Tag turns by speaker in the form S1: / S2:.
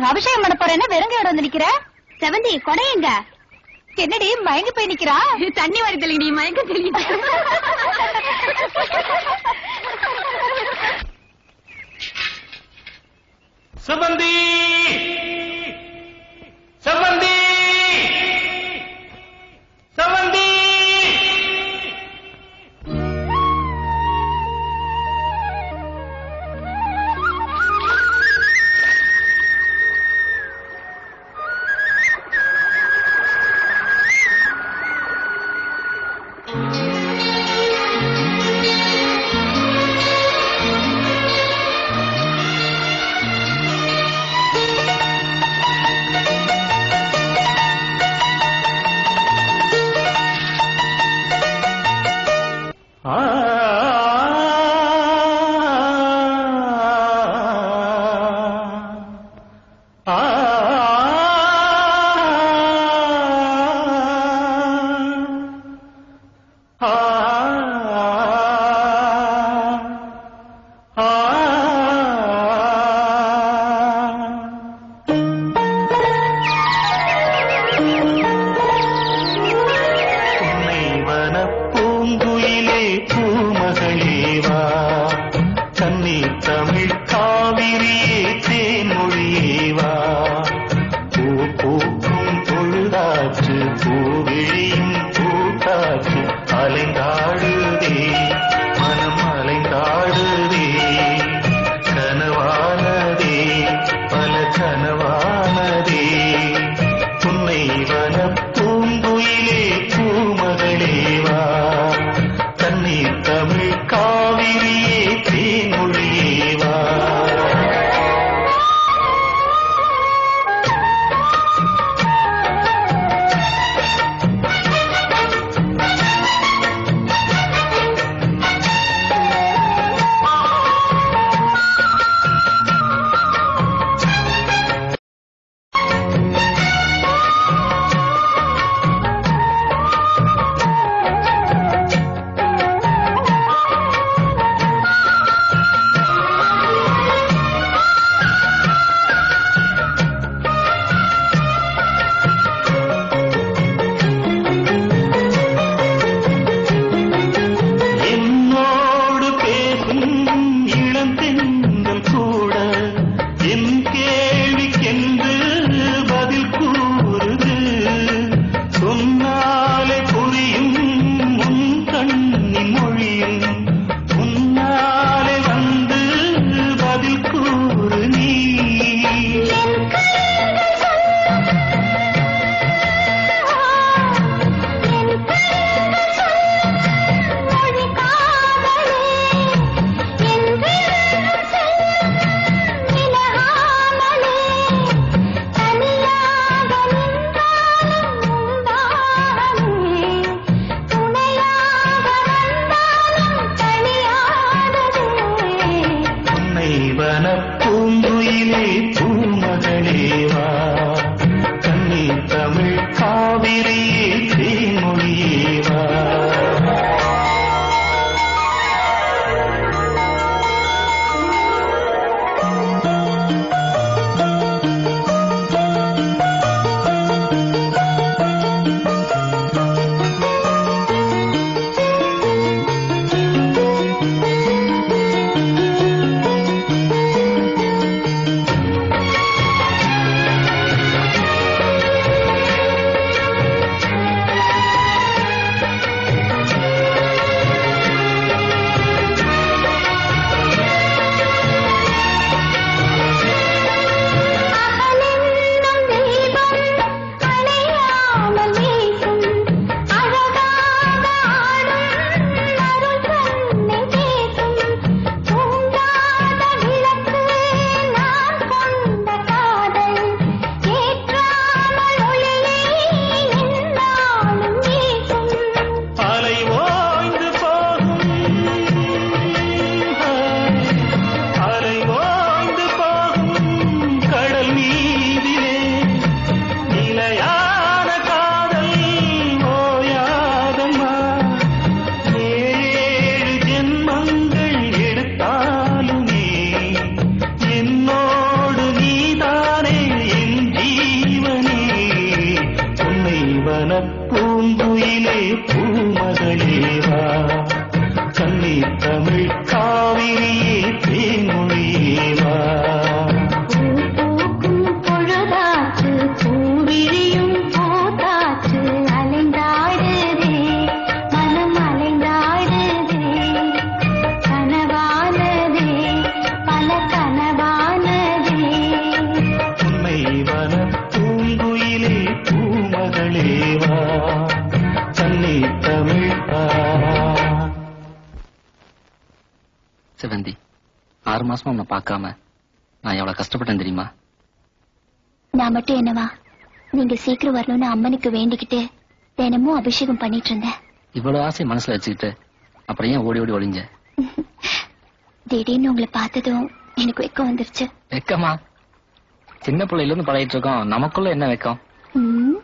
S1: அபிஷேகம் பண்ண போறேன்னு வெறுங்கையோட வந்து நிக்கிற. செவந்தி கொடையுங்க. என்னடி மயங்கி போய் நிக்கிறா? தண்ணி வரி தெளிடி மயங்க தெளி.
S2: செவந்தி செவந்தி செவந்தி.
S3: வனப் பூங்குயிலே பூமகளேவா கண்ணீர் தமிழ் காவிரியே தேன்மொழியேவா
S1: பூக்கும் பொழுதாச்சு பூவிழியும் போதாச்சு அலைந்தாடுதே மனம் அலைந்தாடுதே கனவானதே பல கனவானதே
S3: உன்னை வனப் பூங்குயிலே பூமகளேவா கண்ணீர் தமிழ்
S4: செவந்தி 6 மாசமா உன்னை பார்க்காம நான் எவ்வளவு கஷ்டப்பட்டேன் தெரியுமா?
S1: நான் மட்டும் என்னவா, நீங்க சீக்கிரம் வரணும்னு அம்மனுக்கு வேண்டிக்கிட்டு தினமும் அபிஷேகம் பண்ணிட்டு இருந்தேன்.
S4: இவ்வளவு ஆசை மனசுல வச்சுக்கிட்டு அப்புறம் ஏன் ஓடி ஓடி ஒளிஞ்ச?
S1: திடீர்னு உங்களை பார்த்ததும் எனக்கு வெக்கம் வந்துருச்சு.
S4: வெக்கமா? சின்ன பிள்ளையில இருந்து பழகிட்டு இருக்கோம், நமக்குள்ள என்ன வெக்கம்?
S1: ம்,